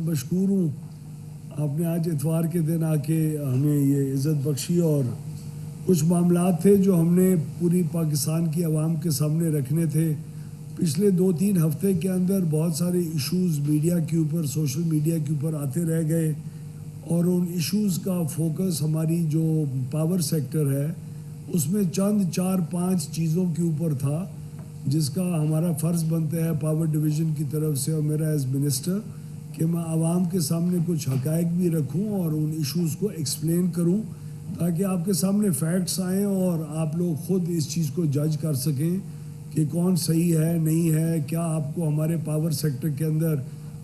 مشکور ہوں آپ نے آج اتوار کے دن آ کے ہمیں یہ عزت بخشی، اور کچھ معاملات تھے جو ہم نے پوری پاکستان کی عوام کے سامنے رکھنے تھے۔ پچھلے 2-3 ہفتے کے اندر بہت سارے ایشوز میڈیا کے اوپر، سوشل میڈیا کے اوپر آتے رہ گئے، اور ان ایشوز کا فوکس ہماری جو پاور سیکٹر ہے اس میں چند 4-5 چیزوں کے اوپر تھا، جس کا ہمارا فرض بنتا ہے پاور ڈویژن کی طرف سے اور میرا ایز منسٹر کہ میں عوام کے سامنے کچھ حقائق بھی رکھوں اور ان ایشوز کو ایکسپلین کروں، تاکہ آپ کے سامنے فیکٹس آئیں اور آپ لوگ خود اس چیز کو جج کر سکیں کہ کون صحیح ہے نہیں ہے، کیا آپ کو ہمارے پاور سیکٹر کے اندر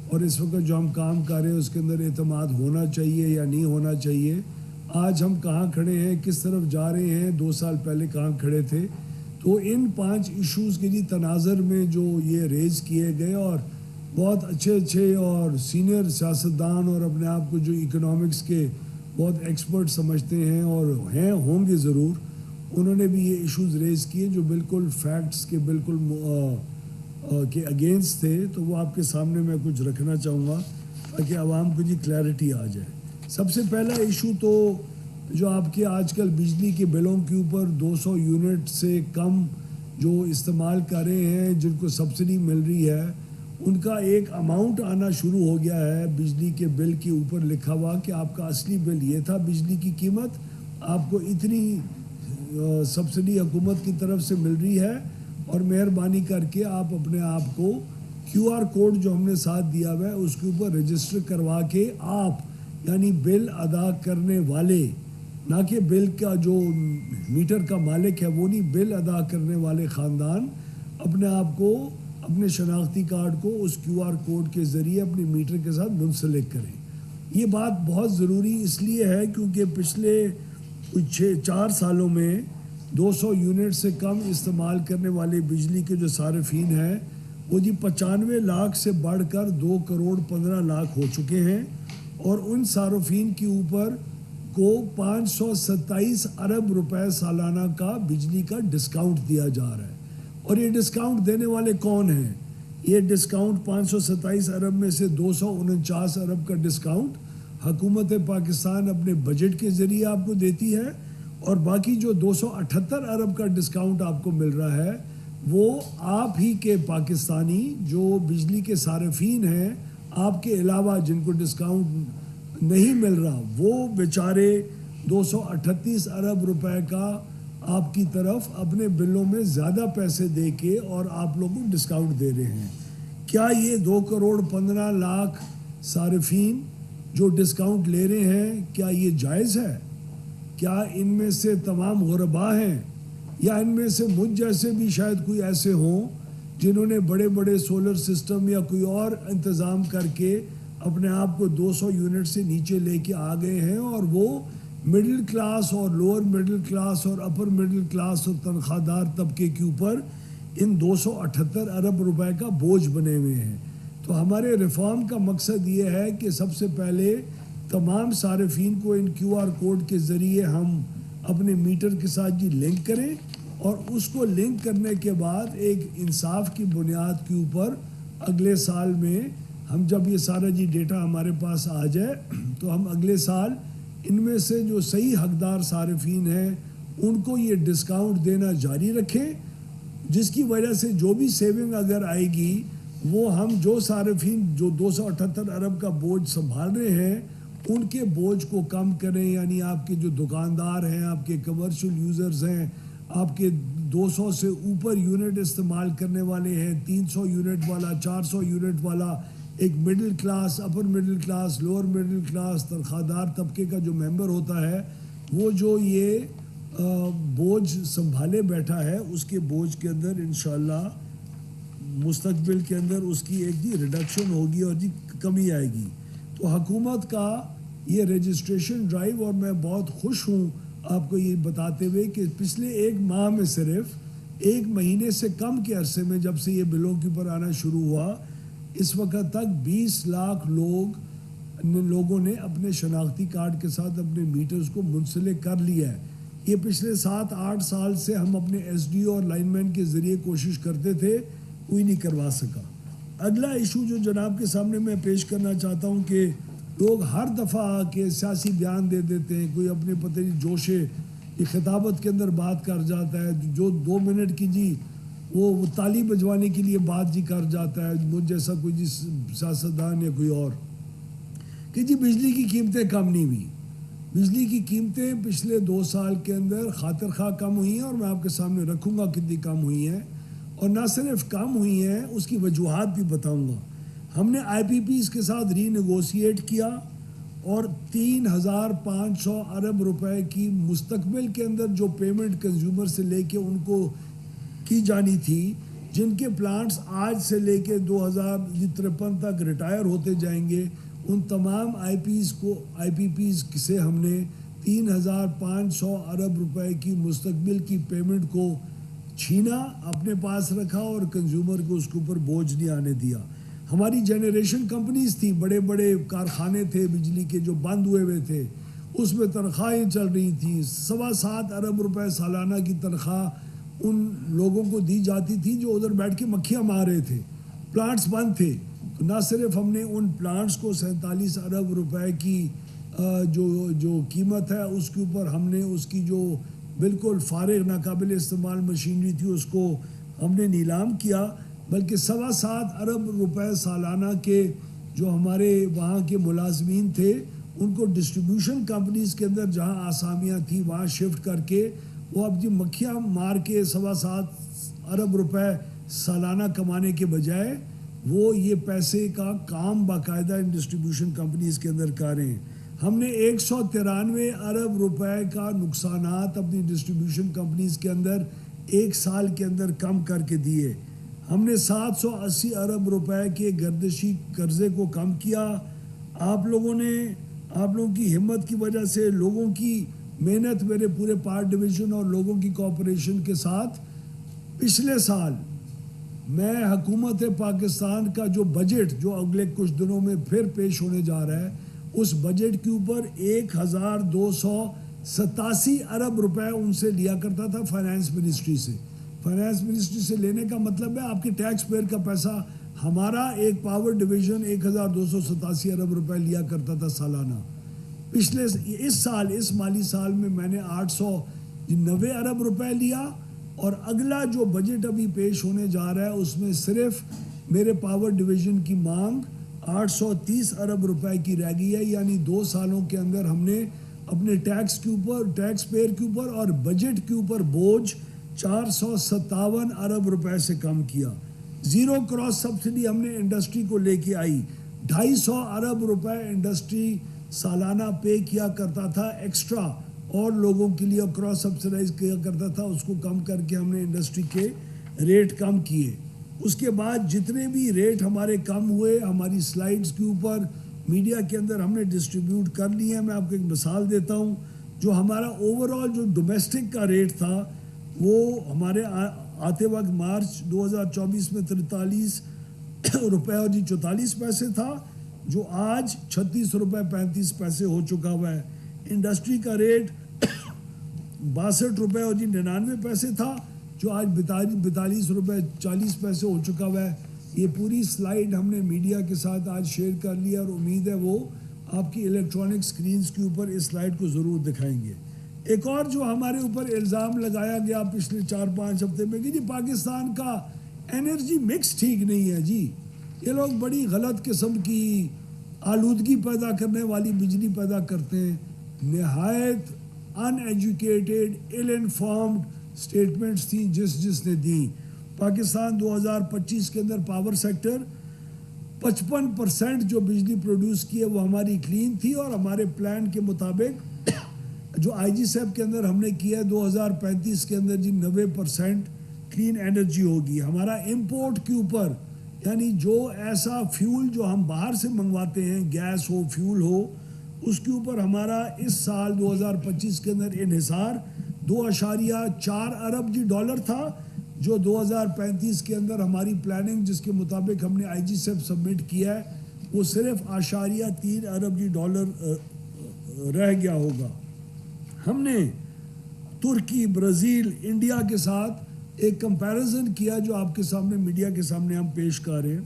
اور اس وقت جو ہم کام کر رہے ہیں اس کے اندر اعتماد ہونا چاہیے یا نہیں ہونا چاہیے، آج ہم کہاں کھڑے ہیں، کس طرف جا رہے ہیں، 2 سال پہلے کہاں کھڑے تھے۔ تو ان 5 ایشوز کے تناظر میں جو یہ ریز کیے گئے، اور بہت اچھے اور سینئر سیاستدان اور اپنے آپ کو جو اکنامکس کے بہت ایکسپرٹ سمجھتے ہیں اور ہوں گے ضرور، انہوں نے بھی یہ ایشوز ریز کیے جو بالکل فیکٹس کے بالکل کے اگینسٹ تھے، تو وہ آپ کے سامنے میں کچھ رکھنا چاہوں گا تاکہ عوام کو کلیئرٹی آ جائے۔ سب سے پہلا ایشو تو جو آپ کے آج کل بجلی کے بلوں کے اوپر 200 یونٹ سے کم جو استعمال کر رہے ہیں، جن کو سبسڈی مل رہی ہے، ان کا ایک اماؤنٹ آنا شروع ہو گیا ہے بجلی کے بل کے اوپر لکھا ہوا کہ آپ کا اصلی بل یہ تھا، بجلی کی قیمت آپ کو اتنی سبسڈی حکومت کی طرف سے مل رہی ہے، اور مہربانی کر کے آپ اپنے آپ کو QR کوڈ جو ہم نے ساتھ دیا ہوا ہے اس کے اوپر رجسٹر کروا کے آپ یعنی بل ادا کرنے والے، نہ کہ بل کا جو میٹر کا مالک ہے وہ نہیں، بل ادا کرنے والے خاندان اپنے آپ کو اپنے شناختی کارڈ کو اس QR کوڈ کے ذریعے اپنے میٹر کے ساتھ منسلک کریں۔ یہ بات بہت ضروری اس لیے ہے کیونکہ پچھلے 4 سالوں میں 200 یونٹ سے کم استعمال کرنے والے بجلی کے جو صارفین ہیں وہ 95 لاکھ سے بڑھ کر 2 کروڑ 15 لاکھ ہو چکے ہیں، اور ان صارفین کے اوپر کو 527 ارب روپے سالانہ کا بجلی کا ڈسکاؤنٹ دیا جا رہا ہے۔ اور یہ ڈسکاؤنٹ دینے والے کون ہیں؟ یہ ڈسکاؤنٹ 527 ارب میں سے 249 ارب کا ڈسکاؤنٹ حکومت پاکستان اپنے بجٹ کے ذریعے آپ کو دیتی ہے، اور باقی جو 278 ارب کا ڈسکاؤنٹ آپ کو مل رہا ہے وہ آپ ہی کے پاکستانی جو بجلی کے صارفین ہیں آپ کے علاوہ جن کو ڈسکاؤنٹ نہیں مل رہا، وہ بیچارے 238 ارب روپے کا آپ کی طرف اپنے بلوں میں زیادہ پیسے دے کے اور آپ لوگوں کو ڈسکاؤنٹ دے رہے ہیں۔ کیا یہ 2 کروڑ 15 لاکھ صارفین جو ڈسکاؤنٹ لے رہے ہیں کیا یہ جائز ہے؟ کیا ان میں سے تمام غربا ہیں، یا ان میں سے مجھ جیسے بھی شاید کوئی ایسے ہوں جنہوں نے بڑے بڑے سولر سسٹم یا کوئی اور انتظام کر کے اپنے آپ کو 200 یونٹ سے نیچے لے کے آ گئے ہیں، اور وہ مڈل کلاس اور لوور مڈل کلاس اور اپر مڈل کلاس اور تنخواہ دار طبقے کے اوپر ان 278 ارب روپے کا بوجھ بنے ہوئے ہیں۔ تو ہمارے ریفارم کا مقصد یہ ہے کہ سب سے پہلے تمام صارفین کو ان QR کوڈ کے ذریعے ہم اپنے میٹر کے ساتھ لنک کریں، اور اس کو لنک کرنے کے بعد ایک انصاف کی بنیاد کے اوپر اگلے سال میں ہم جب یہ سارا ڈیٹا ہمارے پاس آ جائے تو ہم اگلے سال ان میں سے جو صحیح حقدار صارفین ہیں ان کو یہ ڈسکاؤنٹ دینا جاری رکھیں، جس کی وجہ سے جو بھی سیونگ اگر آئے گی وہ ہم جو صارفین جو 278 ارب کا بوجھ سنبھال رہے ہیں ان کے بوجھ کو کم کریں، یعنی آپ کے جو دکاندار ہیں، آپ کے کمرشل یوزرز ہیں، آپ کے 200 سے اوپر یونٹ استعمال کرنے والے ہیں، 300 یونٹ والا، 400 یونٹ والا، ایک middle class, upper middle class, lower middle class, تنخواہ دار طبقے کا جو ممبر ہوتا ہے وہ جو یہ بوجھ سنبھالے بیٹھا ہے اس کے بوجھ کے اندر انشاءاللہ مستقبل کے اندر اس کی ایک ریڈکشن ہوگی اور کمی آئے گی۔ تو حکومت کا یہ رجسٹریشن ڈرائیو، اور میں بہت خوش ہوں آپ کو یہ بتاتے ہوئے کہ پچھلے 1 ماہ میں صرف 1 مہینے سے کم کے عرصے میں جب سے یہ بلوں کے اوپر آنا شروع ہوا، اس وقت تک 20 لاکھ لوگوں نے اپنے شناختی کارڈ کے ساتھ اپنے میٹرز کو منسلک کر لیا ہے۔ یہ پچھلے 7-8 سال سے ہم اپنے SDO اور لائن مین کے ذریعے کوشش کرتے تھے، کوئی نہیں کروا سکا۔ اگلا ایشو جو جناب کے سامنے میں پیش کرنا چاہتا ہوں کہ لوگ ہر دفعہ آ کے سیاسی بیان دے دیتے ہیں, کوئی اپنے پتہ نہیں جوشے یہ خطابت کے اندر بات کر جاتا ہے, جو 2 منٹ کی جی وہ تالی بجوانے کے لیے بات جی کر جاتا ہے, مجھ جیسا کوئی جی سیاستدان یا کوئی اور, کہ جی بجلی کی قیمتیں کم نہیں ہوئی. بجلی کی قیمتیں پچھلے 2 سال کے اندر خاطر خواہ کم ہوئی ہیں, اور میں آپ کے سامنے رکھوں گا کتنی کم ہوئی ہیں, اور نہ صرف کم ہوئی ہیں اس کی وجوہات بھی بتاؤں گا. ہم نے آئی پی پیز کے ساتھ ری نیگوشیٹ کیا اور 3,500 ارب روپے کی مستقبل کے اندر جو پیمنٹ کنزیومر سے لے کے ان کو کی جانی تھی, جن کے پلانٹس آج سے لے کے 2053 تک ریٹائر ہوتے جائیں گے, ان تمام آئی پی پیز سے ہم نے 3,500 ارب روپے کی مستقبل کی پیمنٹ کو چھینا, اپنے پاس رکھا, اور کنزیومر کو اس کے اوپر بوجھ نہیں آنے دیا. ہماری جنریشن کمپنیز تھی, بڑے بڑے کارخانے تھے بجلی کے جو بند ہوئے ہوئے تھے, اس میں تنخواہیں چل رہی تھیں, 7.25 ارب روپے سالانہ کی تنخواہ ان لوگوں کو دی جاتی تھی جو ادھر بیٹھ کے مکھیاں مار رہے تھے, پلانٹس بند تھے. تو نہ صرف ہم نے ان پلانٹس کو 47 ارب روپے کی جو قیمت ہے اس کے اوپر ہم نے اس کی جو بالکل فارغ ناقابل استعمال مشینری تھی اس کو ہم نے نیلام کیا, بلکہ 7.25 ارب روپے سالانہ کے جو ہمارے وہاں کے ملازمین تھے ان کو ڈسٹریبیوشن کمپنیز کے اندر جہاں آسامیاں تھیں وہاں شفٹ کر کے وہ اب جی مکھیاں مار کے 7.25 ارب روپے سالانہ کمانے کے بجائے وہ یہ پیسے کا کام باقاعدہ ان ڈسٹریبیوشن کمپنیز کے اندر کر رہے ہیں. ہم نے 193 ارب روپے کا نقصانات اپنی ڈسٹریبیوشن کمپنیز کے اندر 1 سال کے اندر کم کر کے دیے. ہم نے 780 ارب روپے کے گردشی قرضے کو کم کیا. آپ لوگوں کی ہمت کی وجہ سے, لوگوں کی محنت, میرے پورے پارٹ ڈویژن اور لوگوں کی کوآپریشن کے ساتھ پچھلے سال میں حکومت پاکستان کا جو بجٹ جو اگلے کچھ دنوں میں پھر پیش ہونے جا رہا ہے اس بجٹ کے اوپر 1,287 ارب روپے ان سے لیا کرتا تھا فائنانس منسٹری سے. فائنانس منسٹری سے لینے کا مطلب ہے آپ کے ٹیکس پیئر کا پیسہ. ہمارا ایک پاور ڈویژن 1,287 ارب روپے لیا کرتا تھا سالانہ. اس مالی سال میں نے 890 ارب روپے لیا, اور اگلا جو بجٹ ابھی پیش ہونے جا رہا ہے اس میں صرف میرے پاور ڈویژن کی مانگ 830 ارب روپے کی رہ گئی ہے. یعنی 2 سالوں کے اندر ہم نے اپنے ٹیکس پیئر کے اوپر اور بجٹ کے اوپر بوجھ 457 ارب روپے سے کم کیا. 0 کراس سبسڈی ہم نے انڈسٹری کو لے کے آئی. 250 ارب روپے انڈسٹری سالانہ پے کیا کرتا تھا ایکسٹرا, اور لوگوں کے لیے کراس سبسڈائز کیا کرتا تھا, اس کو کم کر کے ہم نے انڈسٹری کے ریٹ کم کیے. اس کے بعد جتنے بھی ریٹ ہمارے کم ہوئے ہماری سلائیڈز کے اوپر میڈیا کے اندر ہم نے ڈسٹریبیوٹ کر لی ہیں. میں آپ کو ایک مثال دیتا ہوں. جو ہمارا اوورآل جو ڈومیسٹک کا ریٹ تھا وہ ہمارے آتے وقت مارچ 2024 میں 43 روپے اور 44 پیسے تھا, جو آج 36 روپے 35 پیسے ہو چکا ہوا ہے. انڈسٹری کا ریٹ 62 روپے اور 99 پیسے تھا, جو آج 42 روپے 40 پیسے ہو چکا ہوا ہے. یہ پوری سلائیڈ ہم نے میڈیا کے ساتھ آج شیئر کر لیا, اور امید ہے وہ آپ کی الیکٹرانک سکرینز کے اوپر اس سلائیڈ کو ضرور دکھائیں گے. ایک اور جو ہمارے اوپر الزام لگایا گیا پچھلے 4-5 ہفتے میں کہ جی پاکستان کا انرجی مکس ٹھیک نہیں ہے. جی یہ لوگ بڑی غلط قسم کی آلودگی پیدا کرنے والی بجلی پیدا کرتے ہیں. نہایت ان ایجوکیٹڈ ایل انفارمڈ سٹیٹمنٹس تھیں جس نے دیں. پاکستان 2025 کے اندر پاور سیکٹر 55% جو بجلی پروڈیوس کی ہے وہ ہماری کلین تھی, اور ہمارے پلان کے مطابق جو آئی جی سیپ کے اندر ہم نے کیا ہے 2035 کے اندر 90% کلین انرجی ہوگی. ہمارا امپورٹ کے اوپر یعنی جو ایسا فیول جو ہم باہر سے منگواتے ہیں, گیس ہو فیول ہو, اس کے اوپر ہمارا اس سال 2025 کے اندر انحصار 2.4 ارب ڈالر تھا, جو 2035 کے اندر ہماری پلاننگ جس کے مطابق ہم نے آئی جی سیپ سبمٹ کیا ہے وہ صرف 0.3 ارب ڈالر رہ گیا ہوگا. ہم نے ترکی, برازیل, انڈیا کے ساتھ ایک کمپیریزن کیا جو آپ کے سامنے میڈیا کے سامنے ہم پیش کر رہے ہیں.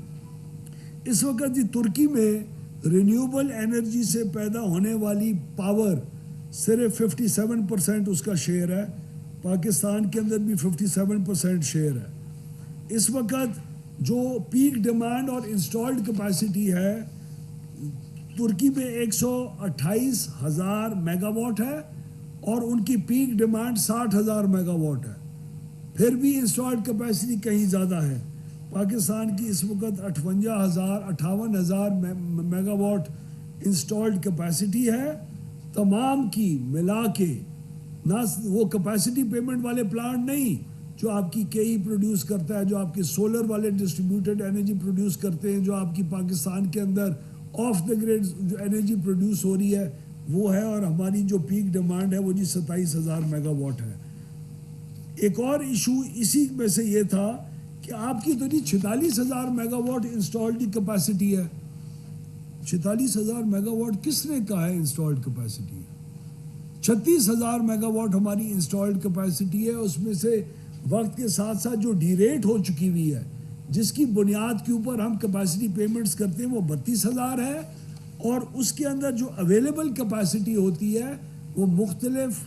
اس وقت جی ترکی میں رینیوبل انرجی سے پیدا ہونے والی پاور صرف 57% اس کا شیئر ہے، پاکستان کے اندر بھی 57% شیئر ہے۔ اس وقت جو پیک ڈیمانڈ اور انسٹالڈ کیپیسٹی ہے ترکی میں 128,000 میگا واٹ ہے اور ان کی پیک ڈیمانڈ 60,000 میگا واٹ ہے، پھر بھی انسٹالڈ کیپیسٹی کہیں زیادہ ہے۔ پاکستان کی اس وقت 58,000 میگا واٹ انسٹالڈ کیپیسٹی ہے، تمام کی ملا کے، نہ وہ کیپیسٹی پیمنٹ والے پلانٹ نہیں جو آپ کی کئی پروڈیوس کرتا ہے، جو آپ کے سولر والے ڈسٹریبیوٹیڈ انرجی پروڈیوس کرتے ہیں، جو آپ کی پاکستان کے اندر آف دا گریڈ جو انرجی پروڈیوس ہو رہی ہے وہ ہے، اور ہماری جو پیک ڈیمانڈ ہے وہ جی 27,000 میگا واٹ ہے۔ ایک اور ایشو اسی میں سے یہ تھا کہ آپ کی تو جی 46,000 میگا واٹ انسٹالڈ کیپیسٹی ہے۔ 46,000 میگا واٹ کس نے کہا ہے انسٹالڈ کیپیسٹی ہے؟ 36,000 میگا واٹ ہماری انسٹالڈ کیپیسٹی ہے، اس میں سے وقت کے ساتھ ساتھ جو ڈی ریٹ ہو چکی ہوئی ہے، جس کی بنیاد کے اوپر ہم کیپیسٹی پیمنٹس کرتے ہیں، وہ 32,000 ہے، اور اس کے اندر جو اویلیبل کیپیسٹی ہوتی ہے وہ مختلف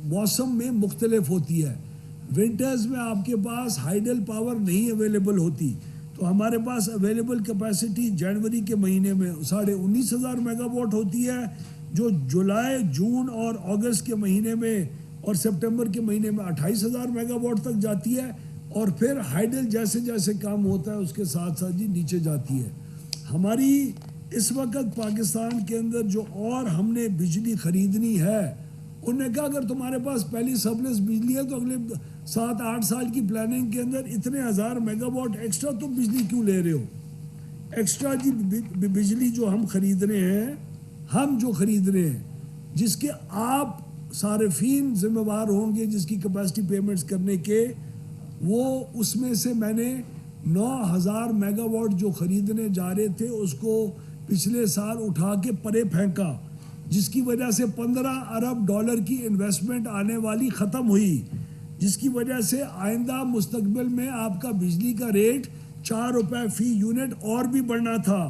موسم میں مختلف ہوتی ہے۔ ونٹرز میں آپ کے پاس ہائیڈل پاور نہیں اویلیبل ہوتی، تو ہمارے پاس اویلیبل کیپیسٹی جنوری کے مہینے میں 19,500 میگا واٹ ہوتی ہے، جو جولائی، جون اور اگست کے مہینے میں اور سپٹمبر کے مہینے میں 28,000 میگا واٹ تک جاتی ہے، اور پھر ہائیڈل جیسے جیسے کام ہوتا ہے اس کے ساتھ ساتھ جی نیچے جاتی ہے۔ ہماری اس وقت پاکستان کے اندر جو اور ہم نے بجلی خریدنی ہے، انہوں نے کہا اگر تمہارے پاس پہلی سرپلس بجلی ہے تو اگلے 7-8 سال کی پلاننگ کے اندر اتنے 1000 میگا واٹ ایکسٹرا تم بجلی کیوں لے رہے ہو؟ ایکسٹرا جی بجلی جو ہم خرید رہے ہیں جس کے آپ صارفین ذمہ وار ہوں گے، جس کی کیپیسٹی پیمنٹس کرنے کے، وہ اس میں سے میں نے 9,000 میگا واٹ جو خریدنے جا رہے تھے اس کو پچھلے سال اٹھا کے پرے پھینکا، جس کی وجہ سے $15 ارب کی انویسٹمنٹ آنے والی ختم ہوئی، جس کی وجہ سے آئندہ مستقبل میں آپ کا بجلی کا ریٹ $4 فی یونٹ اور بھی بڑھنا تھا،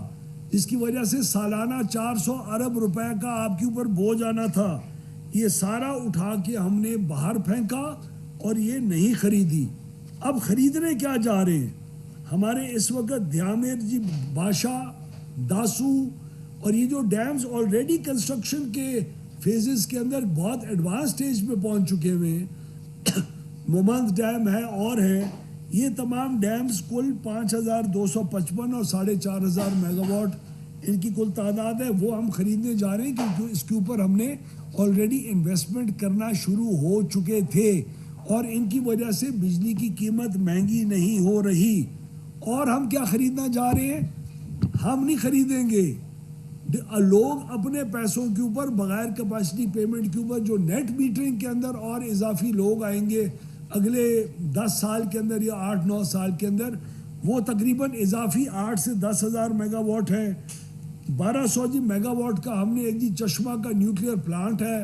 جس کی وجہ سے سالانہ 400 ارب روپے کا آپ کے اوپر بوجھ آنا تھا۔ یہ سارا اٹھا کے ہم نے باہر پھینکا اور یہ نہیں خریدی۔ اب خریدنے کیا جا رہے ہیں؟ ہمارے اس وقت دھیامیر جی، باشا، داسو اور یہ جو ڈیمز آلریڈی کنسٹرکشن کے فیزز کے اندر بہت ایڈوانس سٹیج پہ پہنچ چکے ہوئے ہیں، مومند ڈیم ہے اور ہیں، یہ تمام ڈیمز کل 5,255 اور 4,500 میگا واٹ ان کی کل تعداد ہے، وہ ہم خریدنے جا رہے ہیں کیونکہ اس کے اوپر ہم نے آلریڈی انویسٹمنٹ کرنا شروع ہو چکے تھے، اور ان کی وجہ سے بجلی کی قیمت مہنگی نہیں ہو رہی۔ اور ہم کیا خریدنا جا رہے ہیں؟ ہم نہیں خریدیں گے، لوگ اپنے پیسوں کے اوپر بغیر کیپیسٹی پیمنٹ کے اوپر جو نیٹ میٹرنگ کے اندر اور اضافی لوگ آئیں گے اگلے 10 سال کے اندر یا 8-9 سال کے اندر، وہ تقریباً اضافی 8 سے 10,000 میگا واٹ ہیں۔ 1,200 جی میگا واٹ کا ہم نے ایک جی چشمہ کا نیوکلیئر پلانٹ ہے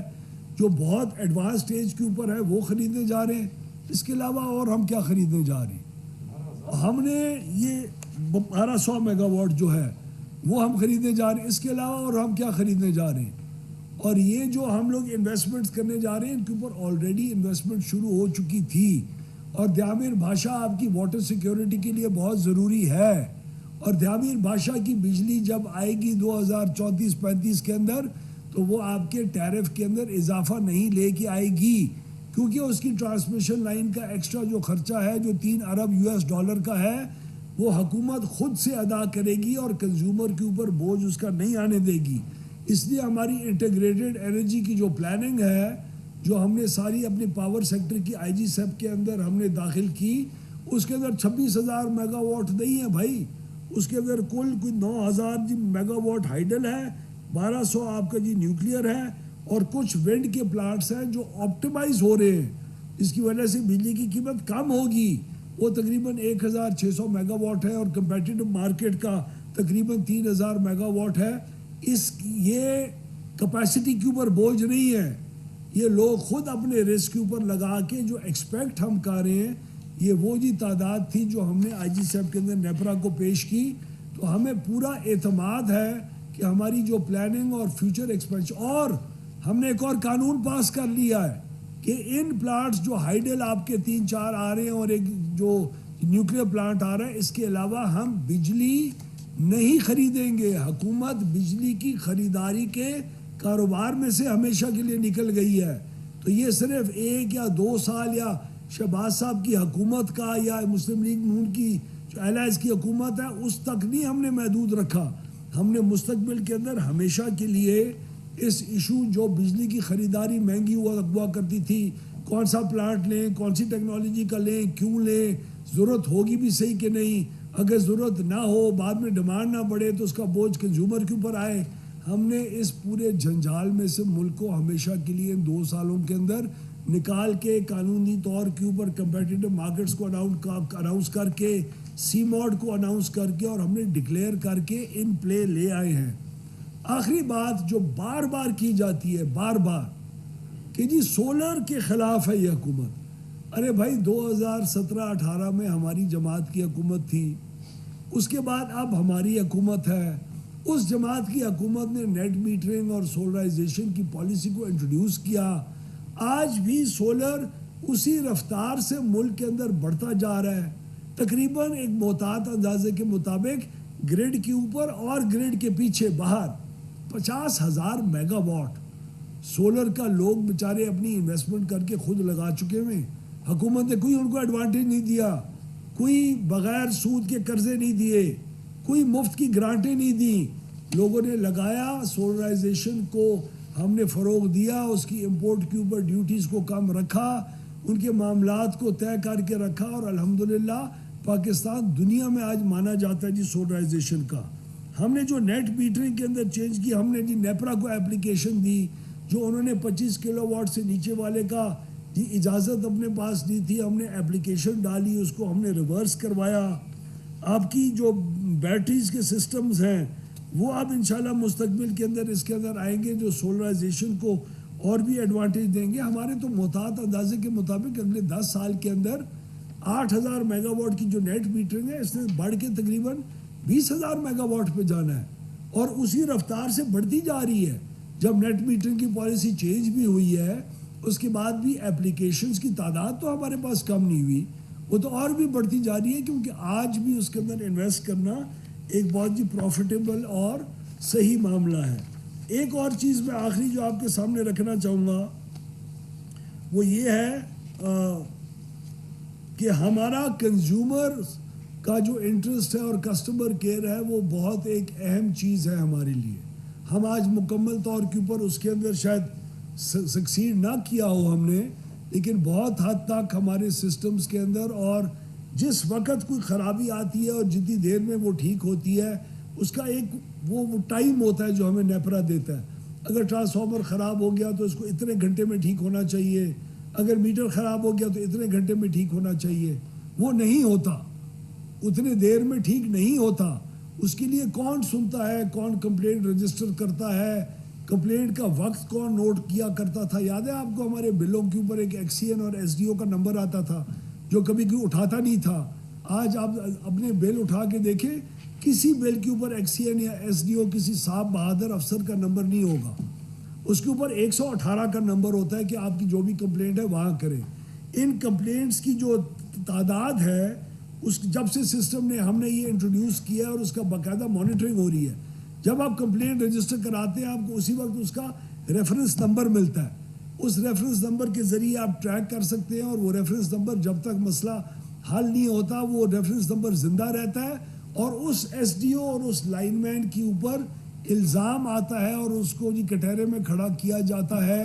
جو بہت ایڈوانس سٹیج کے اوپر ہے، وہ خریدنے جا رہے ہیں۔ اس کے علاوہ اور ہم کیا خریدنے جا رہے ہیں؟ ہم نے یہ 1,200 میگا واٹ جو ہے وہ ہم خریدنے جا رہے ہیں، اس کے علاوہ اور ہم کیا خریدنے جا رہے ہیں؟ اور یہ جو ہم لوگ انویسٹمنٹس کرنے جا رہے ہیں ان کے اوپر آلریڈی انویسٹمنٹ شروع ہو چکی تھی، اور دھیامیر بھاشا آپ کی واٹر سیکیورٹی کے لیے بہت ضروری ہے، اور دھیامیر بھاشا کی بجلی جب آئے گی 2034-35 کے اندر تو وہ آپ کے ٹیرف کے اندر اضافہ نہیں لے کے آئے گی، کیونکہ اس کی ٹرانسمیشن لائن کا ایکسٹرا جو خرچہ ہے جو $3 ارب کا ہے وہ حکومت خود سے ادا کرے گی اور کنزیومر کے اوپر بوجھ اس کا نہیں آنے دے گی۔ اس لیے ہماری انٹیگریٹڈ انرجی کی جو پلاننگ ہے، جو ہم نے ساری اپنی پاور سیکٹر کی IG سیپ کے اندر ہم نے داخل کی، اس کے اندر 26,000 میگا واٹ نہیں ہے بھائی، اس کے اندر کل کوئی 9,000 میگا واٹ ہائیڈل ہے، 1,200 آپ کا جی نیوکلیئر ہے، اور کچھ ونڈ کے پلانٹس ہیں جو آپٹیمائز ہو رہے ہیں، جس کی وجہ سے بجلی کی قیمت کم ہوگی، وہ تقریباً 1,600 میگا واٹ ہے، اور کمپیٹیٹو مارکیٹ کا تقریباً 3,000 میگا واٹ ہے۔ یہ کیپیسٹی کے اوپر بوجھ نہیں ہے، یہ لوگ خود اپنے رسک کے اوپر لگا کے جو ایکسپیکٹ ہم کر رہے ہیں، یہ وہ جی تعداد تھی جو ہم نے IG سیپ کے اندر نیپرا کو پیش کی تو ہمیں پورا اعتماد ہے کہ ہماری جو پلاننگ اور فیوچر ایکسپینشن، اور ہم نے ایک اور قانون پاس کر لیا ہے کہ ان پلانٹس جو ہائیڈل آپ کے 3-4 آ رہے ہیں اور ایک جو نیوکلیر پلانٹ آ رہا ہے، اس کے علاوہ ہم بجلی نہیں خریدیں گے. حکومت بجلی کی خریداری کے کاروبار میں سے ہمیشہ کے لیے نکل گئی ہے. تو یہ صرف 1 یا 2 سال یا شہباز صاحب کی حکومت کا یا مسلم لیگ نون کی جو الائنس کی حکومت ہے اس تک نہیں ہم نے محدود رکھا. ہم نے مستقبل کے اندر ہمیشہ کے لیے اس ایشو جو بجلی کی خریداری مہنگی ہوا کرتی تھی، کون سا پلانٹ لیں، کون سی ٹیکنالوجی کا لیں، کیوں لیں، ضرورت ہوگی بھی صحیح کہ نہیں، اگر ضرورت نہ ہو بعد میں ڈیمانڈ نہ بڑھے تو اس کا بوجھ کنزیومر کے اوپر آئے. ہم نے اس پورے جنجال میں سے ملک کو ہمیشہ کے لیے ان 2 سالوں کے اندر نکال کے قانونی طور کے اوپر کمپیٹیٹو مارکیٹس کو اناؤنس کر کے، سی موڈ کو اناؤنس کر کے، اور ہم نے ڈکلیئر کر کے ان پلے لے آئے ہیں. آخری بات جو بار بار کی جاتی ہے کہ جی سولر کے خلاف ہے یہ حکومت. ارے بھائی 2017-18 میں ہماری جماعت کی حکومت تھی، اس کے بعد اب ہماری حکومت ہے. اس جماعت کی حکومت نے نیٹ میٹرنگ اور سولرائزیشن کی پالیسی کو انٹروڈیوس کیا. آج بھی سولر اسی رفتار سے ملک کے اندر بڑھتا جا رہا ہے. تقریباً ایک محتاط اندازے کے مطابق گریڈ کے اوپر اور گریڈ کے پیچھے باہر 50,000 میگا واٹ سولر کا لوگ بیچارے اپنی انویسٹمنٹ کر کے خود لگا چکے ہیں. حکومت نے کوئی ان کو ایڈوانٹیج نہیں دیا، کوئی بغیر سود کے قرضے نہیں دیے، کوئی مفت کی گرانٹیں نہیں دی. لوگوں نے لگایا، سولرائزیشن کو ہم نے فروغ دیا، اس کی امپورٹ کے اوپر ڈیوٹیز کو کم رکھا، ان کے معاملات کو طے کر کے رکھا، اور الحمدللہ پاکستان دنیا میں آج مانا جاتا ہے جی سولرائزیشن کا. ہم نے جو نیٹ میٹرنگ کے اندر چینج کی، ہم نے جی نیپرا کو اپلیکیشن دی، جو انہوں نے 25 کلو واٹ سے نیچے والے کا جی اجازت اپنے پاس دی تھی، ہم نے اپلیکیشن ڈالی، اس کو ہم نے ریورس کروایا. آپ کی جو بیٹریز کے سسٹمز ہیں وہ اب انشاءاللہ مستقبل کے اندر اس کے اندر آئیں گے جو سولرائزیشن کو اور بھی ایڈوانٹیج دیں گے. ہمارے تو محتاط اندازے کے مطابق اگلے 10 سال کے اندر 8,000 میگا واٹ کی جو نیٹ میٹرنگ ہے اس نے بڑھ کے تقریباً 20,000 میگا واٹ پہ جانا ہے، اور اسی رفتار سے بڑھتی جا رہی ہے. جب نیٹ میٹرنگ کی پالیسی چینج بھی ہوئی ہے اس کے بعد بھی اپلیکیشنز کی تعداد تو ہمارے پاس کم نہیں ہوئی، وہ تو اور بھی بڑھتی جا رہی ہے، کیونکہ آج بھی اس کے اندر انویسٹ کرنا ایک بہت ہی پروفیٹیبل اور صحیح معاملہ ہے. ایک اور چیز میں آخری جو آپ کے سامنے رکھنا چاہوں گا وہ یہ ہے کہ ہمارا کنزیومر کا جو انٹرسٹ ہے اور کسٹمر کیئر ہے وہ بہت ایک اہم چیز ہے ہمارے لیے. ہم آج مکمل طور کے اوپر اس کے اندر شاید سکسیڈ نہ کیا ہو ہم نے، لیکن بہت حد تک ہمارے سسٹمز کے اندر، اور جس وقت کوئی خرابی آتی ہے اور جتنی دیر میں وہ ٹھیک ہوتی ہے اس کا ایک وہ ٹائم ہوتا ہے جو ہمیں نیپرا دیتا ہے. اگر ٹرانسفارمر خراب ہو گیا تو اس کو اتنے گھنٹے میں ٹھیک ہونا چاہیے، اگر میٹر خراب ہو گیا تو اتنے گھنٹے میں ٹھیک ہونا چاہیے. وہ نہیں ہوتا، اتنے دیر میں ٹھیک نہیں ہوتا. اس کے لیے کون سنتا ہے، کون کمپلینٹ رجسٹر کرتا ہے، کمپلینٹ کا وقت کون نوٹ کیا کرتا تھا. یاد ہے آپ کو ہمارے بلوں کے اوپر ایک ایکس سی این اور ایس ڈی او کا نمبر آتا تھا جو کبھی کوئی اٹھاتا نہیں تھا. آج آپ اپنے بل اٹھا کے دیکھیں، کسی بل کے اوپر ایکس سی این یا ایس ڈی او کسی صاحب بہادر افسر کا نمبر نہیں ہوگا. اس کے اوپر 118 کا نمبر ہوتا ہے کہ آپ کی جو بھی کمپلینٹ ہے وہاں کریں. ان کمپلینٹس کی جو تعداد ہے اس جب سے سسٹم نے ہم نے یہ انٹروڈیوس کیا اور اس کا باقاعدہ مانیٹرنگ ہو رہی ہے. جب آپ کمپلینٹ رجسٹر کراتے ہیں آپ کو اسی وقت اس کا ریفرنس نمبر ملتا ہے. اس ریفرنس نمبر کے ذریعے آپ ٹریک کر سکتے ہیں، اور وہ ریفرنس نمبر جب تک مسئلہ حل نہیں ہوتا وہ ریفرنس نمبر زندہ رہتا ہے، اور اس ایس ڈی او اور اس لائن مین کے اوپر الزام آتا ہے اور اس کو جی کٹہرے میں کھڑا کیا جاتا ہے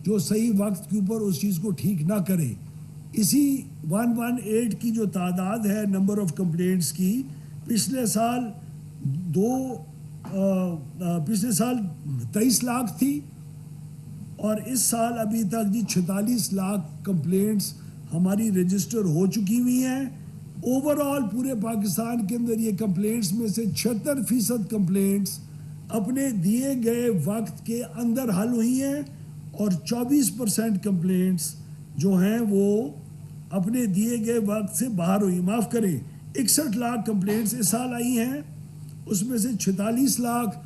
جو صحیح وقت کے اوپر اس چیز کو ٹھیک نہ کرے. اسی 118 کی جو تعداد ہے نمبر آف کمپلینٹس کی، پچھلے سال 23 لاکھ تھی، اور اس سال ابھی تک جی 46 لاکھ کمپلینٹس ہماری رجسٹر ہو چکی ہوئی ہیں. اوور آل پورے پاکستان کے اندر یہ کمپلینٹس میں سے 76% کمپلینٹس اپنے دیے گئے وقت کے اندر حل ہوئی ہیں، اور 24% کمپلینٹس جو ہیں وہ اپنے دیے گئے وقت سے باہر ہوئی. معاف کریں، 61 لاکھ کمپلینٹس اس سال آئی ہیں، اس میں سے 46 لاکھ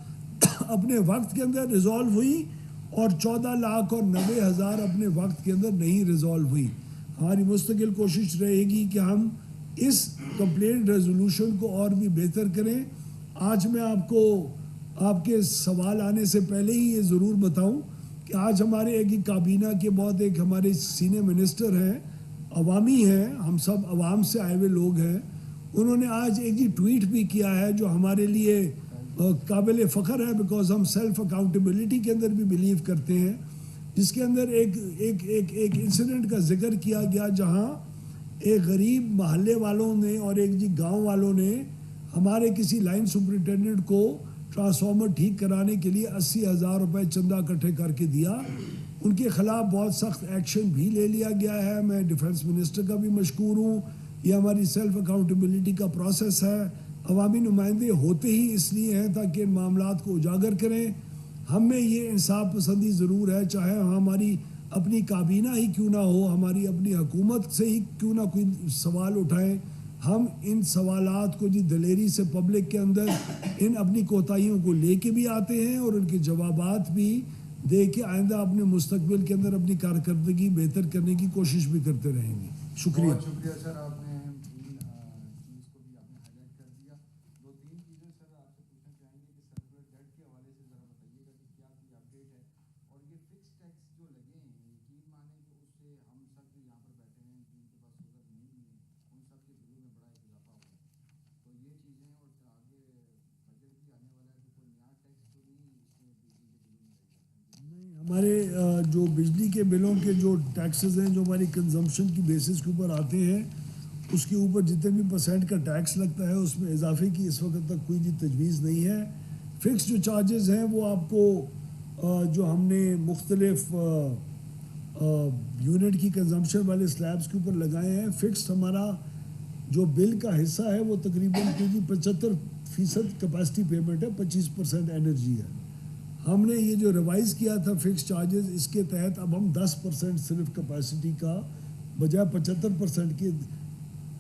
اپنے وقت کے اندر ریزالو ہوئی اور 14 لاکھ اور 90 ہزار اپنے وقت کے اندر نہیں ریزالو ہوئی. ہماری مستقل کوشش رہے گی کہ ہم اس کمپلینٹ ریزولوشن کو اور بھی بہتر کریں. آج میں آپ کو آپ کے سوال آنے سے پہلے ہی یہ ضرور بتاؤں کہ آج ہمارے ایک کابینہ کے بہت ایک ہمارے سینئر منسٹر ہیں, عوامی ہیں, ہم سب عوام سے آئے ہوئے لوگ ہیں. انہوں نے آج ایک ٹویٹ بھی کیا ہے جو ہمارے لیے قابل فخر ہے, بیکاز ہم سیلف اکاؤنٹیبلٹی کے اندر بھی بلیو کرتے ہیں, جس کے اندر ایک انسیڈنٹ کا ذکر کیا گیا جہاں ایک غریب محلے والوں نے اور ایک گاؤں والوں نے ہمارے کسی لائن سپرنٹینڈنٹ کو ٹرانسفارمر ٹھیک کرانے کے لیے 80,000 روپے چندہ اکٹھے کر کے دیا. ان کے خلاف بہت سخت ایکشن بھی لے لیا گیا ہے. میں ڈیفنس منسٹر کا بھی مشکور ہوں. یہ ہماری سیلف اکاؤنٹیبلٹی کا پروسیس ہے. عوامی نمائندے ہوتے ہی اس لیے ہیں تاکہ ان معاملات کو اجاگر کریں. ہم میں یہ انصاف پسندی ضرور ہے, چاہے ہماری اپنی کابینہ ہی کیوں نہ ہو, ہماری اپنی حکومت سے ہی کیوں نہ کوئی سوال اٹھائیں, ہم ان سوالات کو دلیری سے پبلک کے اندر ان اپنی کوتاہیوں کو لے کے بھی آتے ہیں اور ان کے جوابات بھی دے کے آئندہ اپنے مستقبل کے اندر اپنی کارکردگی بہتر کرنے کی کوشش بھی کرتے رہیں گے. شکریہ. بہت شکریہ سر, آپ نے چیز کو بھی آپ نے ہائی لائٹ کر دیا. 2-3 چیزیں سر آپ سے پوچھنا چاہیں گے کہ سرکولر ڈیٹ کے حوالے سے ذرا بتائیے گا کہ کیا کوئی اپڈیٹ ہے, اور یہ فکس ٹیکس جو لگے ہیں یقین مانیں کہ اس سے ہم سب جو یہاں پر بیٹھے ہیں جن کے پاس سہولت نہیں بھی ہے ان سب کے بلوں میں بڑا اضافہ ہوا ہے. تو یہ چیزیں, اور آگے بجٹ بھی آنے والا ہے, تو کوئی نیا ٹیکس تو نہیں اس میں بجلی کے بلوں میں لگے گا؟ ہمارے جو بجلی کے بلوں کے جو ٹیکسز ہیں جو ہماری کنزمپشن کی بیسس کے اوپر آتے ہیں, اس کے اوپر جتنے بھی % کا ٹیکس لگتا ہے اس میں اضافے کی اس وقت تک کوئی تجویز نہیں ہے. فکس جو چارجز ہیں وہ آپ کو جو ہم نے مختلف یونٹ کی کنزمپشن والے سلیبس کے اوپر لگائے ہیں, فکس ہمارا جو بل کا حصہ ہے وہ تقریباً 75% کیپیسٹی پیمنٹ ہے, 25% انرجی ہے. ہم نے یہ جو ریوائز کیا تھا فکس چارجز, اس کے تحت اب ہم 10% صرف کیپیسٹی کا بجائے 75% کی.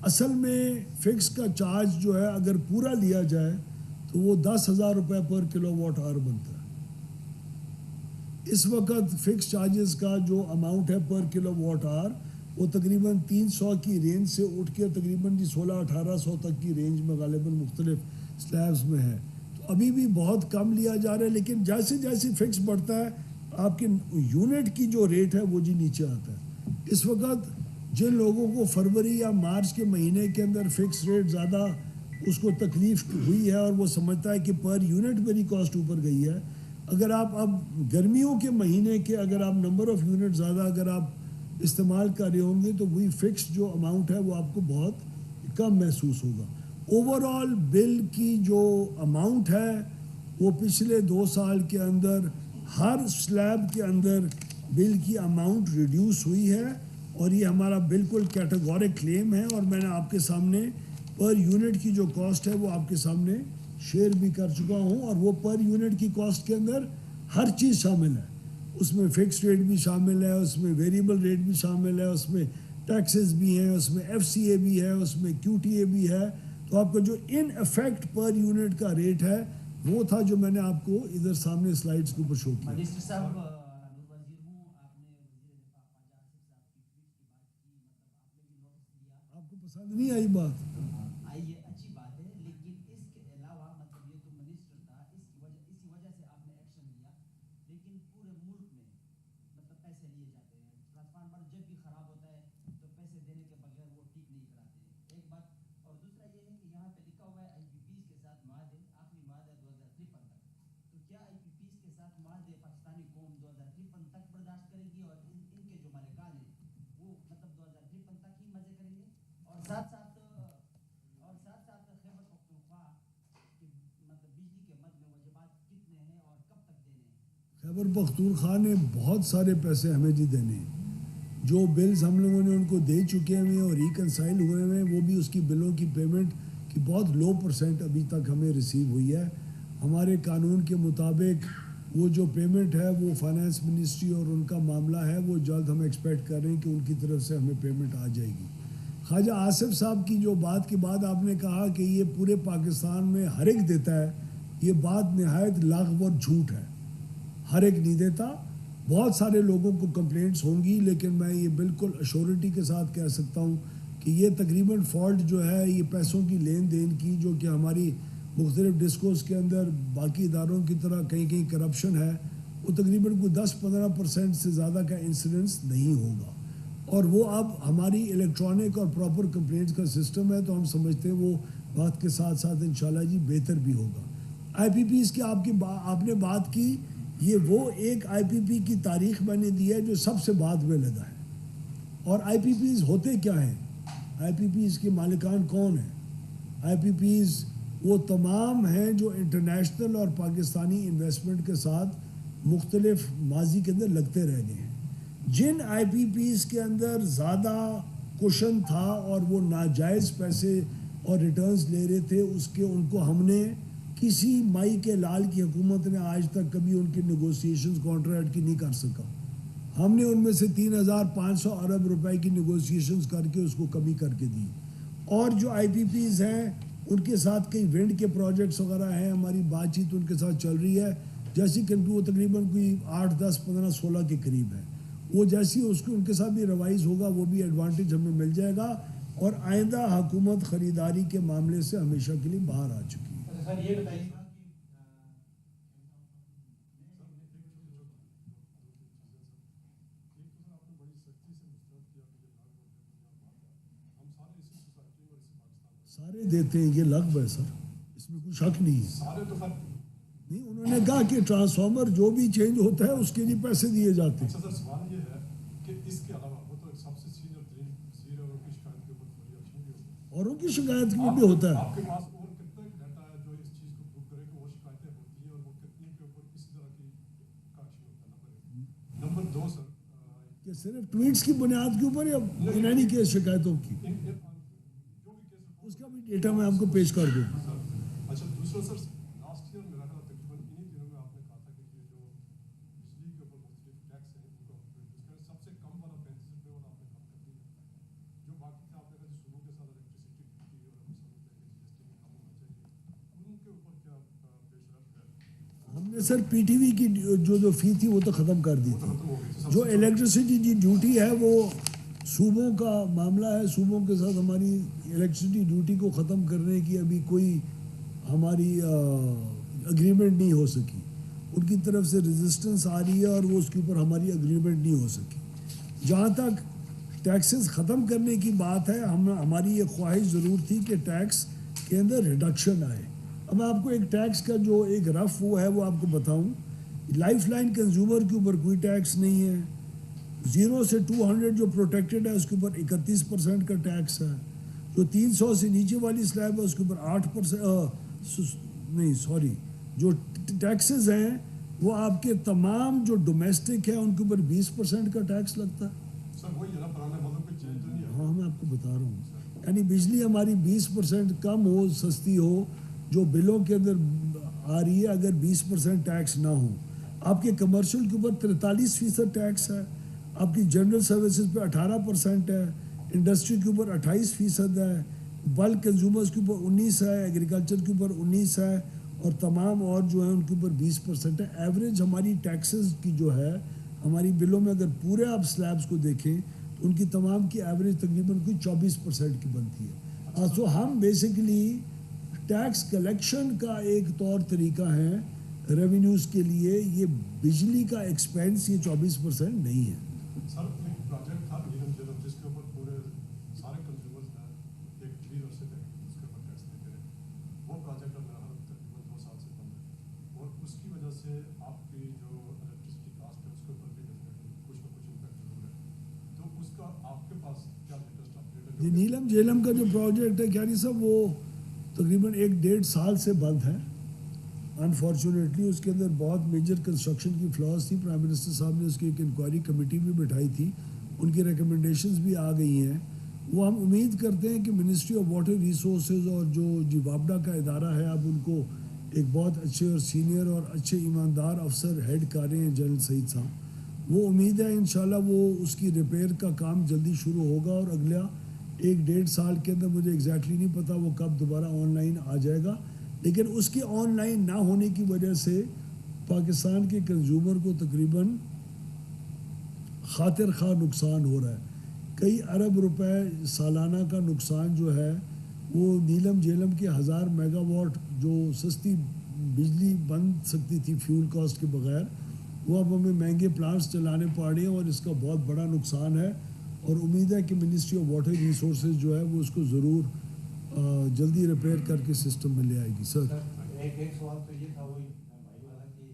اصل میں فکس کا چارج جو ہے اگر پورا لیا جائے تو وہ 10,000 روپے پر کلو واٹ آور بنتا ہے. اس وقت فکس چارجز کا جو اماؤنٹ ہے پر کلو واٹ آور وہ تقریباً 300 کی رینج سے اٹھ کے تقریباً 1600-1800 تک کی رینج میں غالباً مختلف سلیبز میں ہے. تو ابھی بھی بہت کم لیا جا رہا ہے, لیکن جیسے جیسے فکس بڑھتا ہے آپ کے یونٹ کی جو ریٹ ہے وہ نیچے آتا ہے. اس وقت جن لوگوں کو فروری یا مارچ کے مہینے کے اندر فکس ریٹ زیادہ اس کو تکلیف ہوئی ہے اور وہ سمجھتا ہے کہ پر یونٹ میری کاسٹ اوپر گئی ہے, اگر آپ اب گرمیوں کے مہینے کے اگر آپ نمبر آف یونٹ زیادہ اگر آپ استعمال کر رہے ہوں گے تو وہی فکس جو اماؤنٹ ہے وہ آپ کو بہت کم محسوس ہوگا. اوور آل بل کی جو اماؤنٹ ہے وہ پچھلے 2 سال کے اندر ہر سلیب کے اندر بل کی اماؤنٹ ریڈیوس ہوئی ہے, اور یہ ہمارا بالکل کیٹیگورک کلیم ہے. اور میں نے آپ کے سامنے پر یونٹ کی جو کاسٹ ہے وہ آپ کے سامنے شیئر بھی کر چکا ہوں, اور وہ پر یونٹ کی کاسٹ کے اندر ہر چیز شامل ہے. اس میں فکس ریٹ بھی شامل ہے, اس میں ویریبل ریٹ بھی شامل ہے, اس میں ٹیکسز بھی ہیں, اس میں FCA بھی ہے, اس میں QTA بھی ہے. تو آپ کا جو ان افیکٹ پر یونٹ کا ریٹ ہے وہ تھا جو میں نے آپ کو ادھر سامنے سلائیڈز کے اوپر شو کیا. منسٹر صاحب آپ کو پسند نہیں آئی بات؟ آئی ہے, اچھی بات ہے, لیکن اس کے علاوہ مطلب یہ تو منسٹر تھا, اسی وجہ سے آپ نے ایکشن لیا, لیکن پورے ملک میں مطلب پیسے لیے جاتے ہیں. ٹرانسفارمر جب بھی خراب ہوتا ہے تو پیسے دینے کے بغیر وہ ٹھیک نہیں کراتے ہیں, ایک بات. اور دوسرا یہ ہے کہ یہاں پہ لکھا ہوا ہے IPPs کے ساتھ معاہدے, آخری معاہدہ 2053 تک. تو کیا IPPs کے ساتھ معاہدے پاکستانی قوم 2053 تک برداشت کرے گی, اور ان کے جو مالکان ہیں وہ مطلب 2053 تک ہی مزے کریں گے؟ اور ساتھ ساتھ خیبر پختونخوا کہ مطلب بجلی کے مد میں واجبات کتنے ہیں اور کب تک دینے ہیں؟ خیبر پختونخوا نے بہت سارے پیسے ہمیں دینے ہیں. جو بلز ہم لوگوں نے ان کو دے چکے ہیں اور ریکنسائل ہوئے ہیں, وہ بھی اس کی بلوں کی پیمنٹ کی بہت لو % ابھی تک ہمیں ریسیو ہوئی ہے. ہمارے قانون کے مطابق وہ جو پیمنٹ ہے وہ فائنانس منسٹری اور ان کا معاملہ ہے, وہ جلد ہم ایکسپیکٹ کر رہے ہیں کہ ان کی طرف سے ہمیں پیمنٹ آ جائے گی. خواجہ آصف صاحب کی جو بات کے بعد آپ نے کہا کہ یہ پورے پاکستان میں ہر ایک دیتا ہے، یہ بات نہایت لغو اور جھوٹ ہے. ہر ایک نہیں دیتا، بہت سارے لوگوں کو کمپلینٹس ہوں گی، لیکن میں یہ بالکل ایشورٹی کے ساتھ کہہ سکتا ہوں کہ یہ تقریباً فالٹ جو ہے یہ پیسوں کی لین دین کی، جو کہ ہماری مختلف ڈسکوز کے اندر باقی اداروں کی طرح کہیں کہیں کرپشن ہے، وہ تقریباً کوئی 10-15% سے زیادہ کا انسیڈنس نہیں ہوگا. اور وہ اب ہماری الیکٹرانک اور پراپر کمپلینٹس کا سسٹم ہے، تو ہم سمجھتے ہیں وہ وقت کے ساتھ ساتھ انشاءاللہ جی بہتر بھی ہوگا. آئی پی پیز کی آپ نے بات کی، یہ وہ ایک آئی پی پی کی تاریخ میں نے دی ہے جو سب سے بعد میں لگا ہے. اور آئی پی پیز ہوتے کیا ہیں؟ آئی پی پیز کے مالکان کون ہیں؟ آئی پی پیز وہ تمام ہیں جو انٹرنیشنل اور پاکستانی انویسٹمنٹ کے ساتھ مختلف ماضی کے اندر لگتے رہ گئے ہیں. جن آئی پی پیز کے اندر زیادہ کوشن تھا اور وہ ناجائز پیسے اور ریٹرنز لے رہے تھے، ان کو ہم نے کسی مائی کے لال کی حکومت نے آج تک کبھی ان کی نیگوسیشنز کانٹریکٹ کی نہیں کر سکا. ہم نے ان میں سے 3,500 ارب روپے کی نیگوسیشنز کر کے اس کو کمی کر کے دی. اور جو آئی پی پیز ہیں ان کے ساتھ کئی ونڈ کے پروجیکٹس وغیرہ ہیں، ہماری بات چیت ان کے ساتھ چل رہی ہے، جیسی کہ وہ تقریباً کوئی 8, 10, 15, 16 کے قریب ہے. وہ جیسی ان کے ساتھ بھی ریوائز ہوگا، وہ بھی ایڈوانٹیج ہمیں مل جائے گا. اور آئندہ حکومت خریداری کے معاملے سے ہمیشہ کے لیے باہر آ چکی ہے. سر یہ بتائیے سارے دیتے ہیں، یہ لغو ہے سر، اس میں کوئی شک نہیں ہے. سارے تو سر نہیں، انہوں نے کہا کہ ٹرانسفارمر جو بھی چینج ہوتا ہے اس کے لیے پیسے دیے جاتے ہیں. سر سوال یہ ہے کہ اس کے علاوہ وہ تو سب سے سینئر ترین وزیر اور کی شکایت کے اوپر فوری ایکشن بھی ہوتا ہے. اوروں کی شکایت میں بھی ہوتا ہے. آپ کے پاس اور کتنا ڈیٹا ہے جو اس چیز کو پروو کرے کہ وہ شکایتیں ہوتی ہیں اور وہ کتنے کے اوپر کس طرح کی کا ایکشن ہوتا ہے؟ نمبر 2 سر کہ صرف ٹویٹس کی بنیاد کے اوپر یا انہی کیس شکایتوں کی، جو بھی کیس اس کا بھی ڈیٹا میں آپ کو پیش کر دوں. اچھا دوسرا سر لاسٹ ایئر میرا خیال تقریباً انہی دنوں میں آپ نے کہا تھا کہ یہ جو بجلی کے اوپر مختلف ٹیکس ہیں ان کو اس کا سب سے کم والا 35 روپے والا آپ نے کم کر دیا. جو باقی تھا آپ نے کہا صوبوں کے ساتھ الیکٹریسٹی کی اور ہم سمجھتے ہیں کہ جی ایس ٹی بھی کم ہونا چاہیے، ان کے اوپر کیا پیش رفت ہے؟ ہم نے سر پی ٹی وی کی جو فی تھی وہ تو ختم کر دی تھی. جو الیکٹریسٹی کی ڈیوٹی ہے وہ صوبوں کا معاملہ ہے، صوبوں کے ساتھ ہماری الیکٹریسٹی ڈیوٹی کو ختم کرنے کی ابھی کوئی ہماری اگریمنٹ نہیں ہو سکی. ان کی طرف سے ریزسٹنس آ رہی ہے اور وہ اس کے اوپر ہماری اگریمنٹ نہیں ہو سکی. جہاں تک ٹیکسز ختم کرنے کی بات ہے، ہماری یہ خواہش ضرور تھی کہ ٹیکس کے اندر ریڈکشن آئے. اب میں آپ کو ایک ٹیکس کا جو ایک رف وہ ہے وہ آپ کو بتاؤں. لائف لائن کنزیومر کے اوپر کوئی ٹیکس نہیں ہے. 0 سے 200 جو پروٹیکٹڈ ہے اس کے اوپر 31% کا ٹیکس ہے. جو 300 سے نیچے والی سلیب ہے اس کے اوپر 8%، نہیں سوری، جو ٹیکسز ہیں وہ آپ کے تمام جو ڈومیسٹک ہیں ان کے اوپر 20% کا ٹیکس لگتا ہے. سر وہی ہے نا پرانے مطلب کوئی چینج تو نہیں ہے. ہاں میں آپ کو بتا رہا ہوں، یعنی بجلی ہماری 20% کم ہو، سستی ہو، جو بلوں کے اندر آ رہی ہے، اگر 20% ٹیکس نہ ہو. آپ کے کمرشل کے اوپر 43% ٹیکس ہے، آپ کی جنرل سروسز پہ 18% ہے، انڈسٹری کے اوپر 28% ہے، بلک کنزیومرز کے اوپر 19 ہے، ایگریکلچر کے اوپر 19 ہے، اور تمام اور جو ہیں ان کے اوپر 20% ہے. ایوریج ہماری ٹیکسز کی جو ہے ہماری بلوں میں اگر پورے آپ سلیبس کو دیکھیں تو ان کی تمام کی ایوریج تقریباً کوئی 24% کی بنتی ہے. سو ہم بیسیکلی ٹیکس کلیکشن کا ایک طور طریقہ ہے ریونیوز کے لیے. یہ بجلی کا ایکسپینس یہ 24% نہیں ہے. سر ایک پروجیکٹ تھا نیلم جلم جس کے اوپر پورے سارے کنزیومرز ہیں ایک 3 عرصے تک اس کے اوپر ٹیکس دیتے رہے. وہ پروجیکٹ اب میرا تقریباً 2 سال سے بند ہے اور اس کی وجہ سے آپ کی جو الیکٹریسٹی کاسٹ ہے اس کے اوپر بھی کچھ نہ کچھ امپیکٹ ضرور ہے. تو اس کا آپ کے پاس کیا لیٹسٹ اپڈیٹ ہے؟ یہ نیلم جیلم کا جو پروجیکٹ ہے کیاری صاحب وہ تقریباً 1-1.5 سال سے بند ہے. انفارچونیٹلی اس کے اندر بہت میجر کنسٹرکشن کی فلاز تھی. پرائم منسٹر صاحب نے اس کی ایک انکوائری کمیٹی بھی بٹھائی تھی، ان کی ریکمنڈیشنز بھی آ گئی ہیں. وہ ہم امید کرتے ہیں کہ منسٹری آف واٹر ریسورسز اور جو وابڈا کا ادارہ ہے اب ان کو ایک بہت اچھے اور سینئر اور اچھے ایماندار افسر ہیڈ کر رہے ہیں جنرل سعید صاحب. وہ امید ہے انشاءاللہ وہ اس کی ریپیئر کا کام جلدی شروع ہوگا اور اگلا ایک 1.5 سال کے اندر مجھے ایگزیکٹلی نہیں پتا وہ کب دوبارہ آن لائن آ جائے گا، لیکن اس کے آن لائن نہ ہونے کی وجہ سے پاکستان کے کنزیومر کو تقریباً خاطر خواہ نقصان ہو رہا ہے. کئی ارب روپے سالانہ کا نقصان جو ہے وہ نیلم جیلم کے 1000 میگا واٹ جو سستی بجلی بن سکتی تھی فیول کاسٹ کے بغیر، وہ اب ہمیں مہنگے پلانٹس چلانے پڑ رہے ہیں اور اس کا بہت بڑا نقصان ہے. اور امید ہے کہ منسٹری آف واٹر ریسورسز جو ہے وہ اس کو ضرور جلدی ریپیئر کر کے سسٹم میں لے آئے گی. سر ایک سوال تو یہ تھا وہی بھائی والا کہ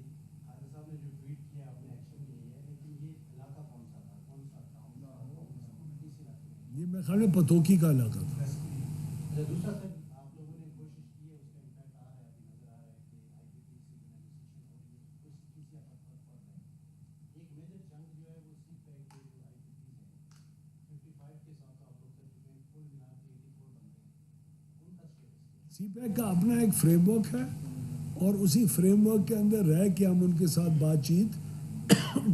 خالد صاحب نے جو ٹویٹ کیا آپ نے ایکشن لیا ہے، لیکن یہ علاقہ کون سا تھا، کون سا ٹاؤن کس علاقے میں؟ یہ میرے خیال میں پتوکی کا علاقہ تھا. اچھا دوسرا سر آپ لوگوں نے کوشش کی ہے، اس کا امپیکٹ آ رہا ہے، ابھی نظر آ رہا ہے کہ آئی پی پی سی سے کس حد تک پڑ رہا ہے. ایک میجر چنک جو ہے وہ سی پیک کے جو آئی پی پی ہے 55 کے ساتھ آپ لوگ کر چکے ہیں، کل ملا کے 84 بن گئے ہیں، ان کا اسٹیٹس سی پیک کا اپنا ایک فریم ورک ہے اور اسی فریم ورک کے اندر رہ کے ہم ان کے ساتھ بات چیت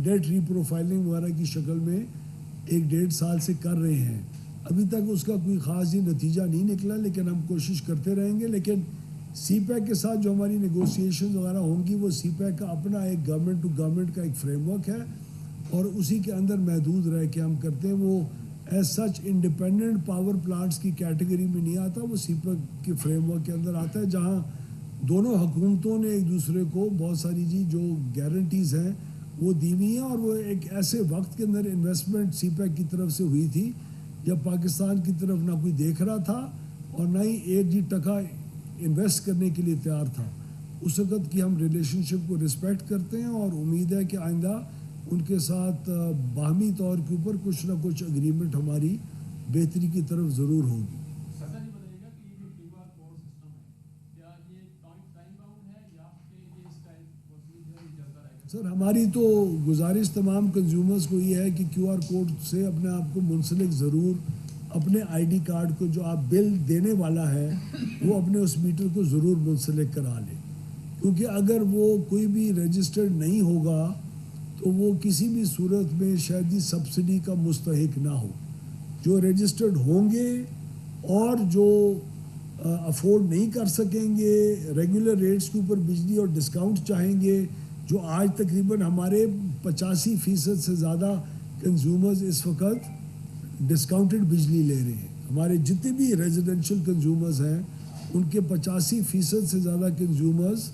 ڈیٹ ری پروفائلنگ وغیرہ کی شکل میں 1.5 سال سے کر رہے ہیں. ابھی تک اس کا کوئی خاص نتیجہ نہیں نکلا، لیکن ہم کوشش کرتے رہیں گے. لیکن سی پیک کے ساتھ جو ہماری نیگوسیشنز وغیرہ ہوں گی وہ سی پیک کا اپنا ایک گورنمنٹ ٹو گورنمنٹ کا ایک فریم ورک ہے اور اسی کے اندر محدود رہ کے ہم کرتے ہیں. وہ as such independent power plants کی کیٹیگری میں نہیں آتا، وہ سی پیک کے فریم ورک کے اندر آتا ہے، جہاں دونوں حکومتوں نے ایک دوسرے کو بہت ساری جو گارنٹیز ہیں وہ دی ہوئی ہیں. اور وہ ایک ایسے وقت کے اندر انویسٹمنٹ سی پیک کی طرف سے ہوئی تھی جب پاکستان کی طرف نہ کوئی دیکھ رہا تھا اور نہ ہی ایک ٹکا انویسٹ کرنے کے لیے تیار تھا. اس وقت کی ہم ریلیشن شپ کو رسپیکٹ کرتے ہیں اور امید ہے کہ آئندہ ان کے ساتھ باہمی طور کے اوپر کچھ نہ کچھ اگریمنٹ ہماری بہتری کی طرف ضرور ہوگی. سر یہ بتائیے گا کہ یہ جو کیو آر کوڈ سسٹم ہے کیا یہ ٹائم باؤنڈ ہے یا کہ یہ اس ٹائم پروسیجر چلتا رہے گا؟ سر ہماری تو گزارش تمام کنزیومرز کو یہ ہے کہ کیو آر کوڈ سے اپنے آپ کو منسلک ضرور اپنے آئی ڈی کارڈ کو جو آپ بل دینے والا ہے وہ اپنے اس میٹر کو ضرور منسلک کرا لے، کیونکہ اگر وہ کوئی بھی رجسٹرڈ نہیں ہوگا تو وہ کسی بھی صورت میں شاید سبسڈی کا مستحق نہ ہو. جو رجسٹرڈ ہوں گے اور جو افورڈ نہیں کر سکیں گے، ریگولر ریٹس کے اوپر بجلی اور ڈسکاؤنٹ چاہیں گے، جو آج تقریباً ہمارے 85% سے زیادہ کنزیومرز اس وقت ڈسکاؤنٹڈ بجلی لے رہے ہیں. ہمارے جتنے بھی ریزیڈنشل کنزیومرز ہیں ان کے 85% سے زیادہ کنزیومرز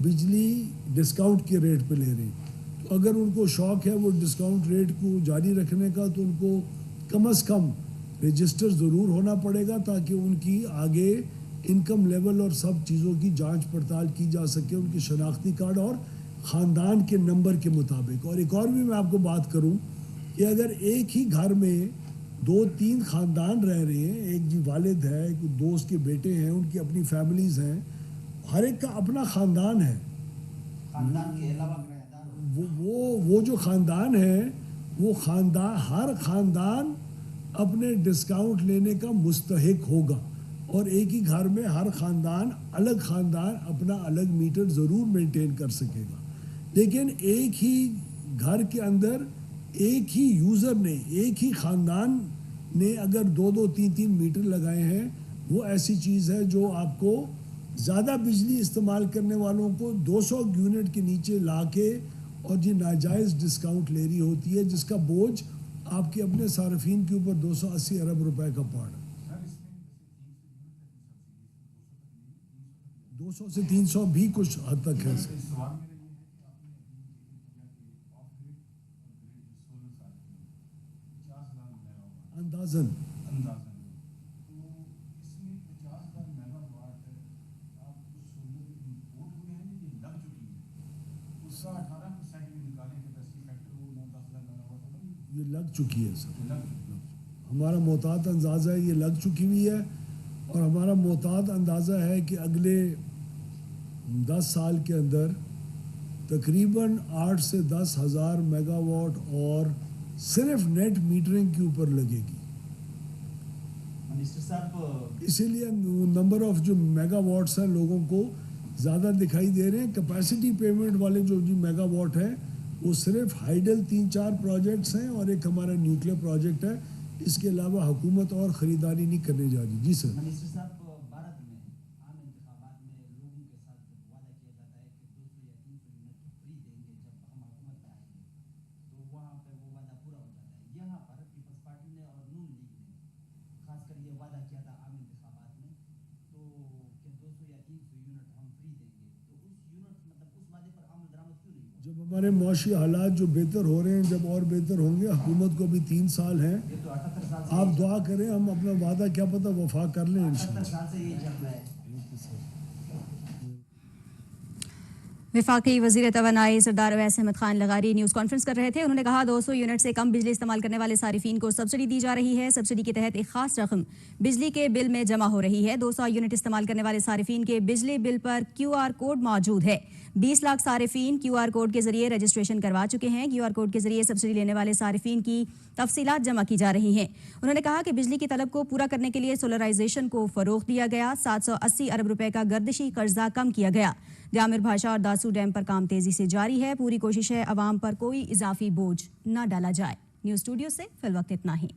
بجلی ڈسکاؤنٹ کے ریٹ پہ لے رہے ہیں. تو اگر ان کو شوق ہے وہ ڈسکاؤنٹ ریٹ کو جاری رکھنے کا تو ان کو کم از کم رجسٹر ضرور ہونا پڑے گا تاکہ ان کی آگے انکم لیول اور سب چیزوں کی جانچ پڑتال کی جا سکے، ان کی شناختی کارڈ اور خاندان کے نمبر کے مطابق. اور ایک اور بھی میں آپ کو بات کروں کہ اگر ایک ہی گھر میں 2-3 خاندان رہ رہے ہیں، ایک والد ہے، ایک دوست کے بیٹے ہیں، ان کی اپنی فیملیز ہیں، ہر ایک کا اپنا خاندان ہے. خاندان کے علاوہ وہ جو خاندان ہے وہ ہر خاندان اپنے ڈسکاؤنٹ لینے کا مستحق ہوگا اور ایک ہی گھر میں ہر خاندان اپنا الگ میٹر ضرور مینٹین کر سکے گا. لیکن ایک ہی گھر کے اندر ایک ہی یوزر نے، ایک ہی خاندان نے اگر 2-3 میٹر لگائے ہیں، وہ ایسی چیز ہے جو آپ کو زیادہ بجلی استعمال کرنے والوں کو 200 یونٹ کے نیچے لا کے اور ناجائز ڈسکاؤنٹ لے رہی ہوتی ہے، جس کا بوجھ آپ کے اپنے صارفین کے اوپر 280 ارب روپے کا پڑ رہا ہے. 200 سے 300 بھی کچھ حد تک ہے. اندازاً یہ لگ چکی ہے سر. ہمارا محتاط اندازہ ہے یہ لگ چکی ہوئی ہے اور ہمارا محتاط اندازہ ہے کہ اگلے 10 سال کے اندر تقریباً 8 سے 10 ہزار میگا واٹ اور صرف نیٹ میٹرنگ کے اوپر لگے گی. منسٹر صاحب اسی لیے نمبر آف جو میگا واٹس ہیں لوگوں کو زیادہ دکھائی دے رہے ہیں. کیپیسٹی پیمنٹ والے جو میگا واٹ ہیں وہ صرف ہائیڈل 3-4 پروجیکٹس ہیں اور ایک ہمارا نیوکلیر پروجیکٹ ہے اس کے علاوہ حکومت اور خریداری نہیں کرنے جا رہی. جی سر. منسٹر صاحب بھارت میں عام انتخابات میں لوگوں کے ساتھ جب وعدہ کیا جاتا ہے کہ 200 یا 300 یونٹ فری دیں گے جب ہم حکومت میں آئیں گے تو وہاں پہ وہ وعدہ پورا ہو جاتا ہے. یہاں پر پیپلز پارٹی نے اور نون لیگ نے خاص کر یہ وعدہ کیا تھا عام انتخابات میں تو کہ 200 یا 300 یونٹ ہم فری دیں گے تو اس یونٹ مطلب اس وعدے پر عمل درآمد کیوں نہیں ہوا؟ جب ہمارے معاشی حالات جو بہتر ہو رہے ہیں جب اور بہتر ہوں گے, حکومت کو بھی 3 سال ہیں, یہ تو 78 سال سے آپ دعا کریں ہم اپنا وعدہ کیا پتہ وفا کر لیں 78 انشاءاللہ. سال سے یہ چل رہا ہے. وفاقی وزیر توانائی سردار اویس احمد خان لغاری نیوز کانفرنس کر رہے تھے. انہوں نے کہا 200 یونٹ سے کم بجلی استعمال کرنے والے صارفین کو سبسڈی دی جا رہی ہے. سبسڈی کے تحت ایک خاص رقم بجلی کے بل میں جمع ہو رہی ہے. 200 یونٹ استعمال کرنے والے صارفین کے بجلی بل پر QR کوڈ موجود ہے. 20 لاکھ صارفین QR کوڈ کے ذریعے رجسٹریشن کروا چکے ہیں. QR کوڈ کے ذریعے سبسڈی لینے والے صارفین کی تفصیلات جمع کی جا رہی ہیں. انہوں نے کہا کہ بجلی کی طلب کو پورا کرنے کے لیے سولرائزیشن کو فروغ دیا گیا. 780 ارب روپے کا گردشی قرضہ کم کیا گیا. جامر بھاشا اور داسو ڈیم پر کام تیزی سے جاری ہے. پوری کوشش ہے عوام پر کوئی اضافی بوجھ نہ ڈالا جائے. نیوز اسٹوڈیو سے فی الوقت اتنا ہی.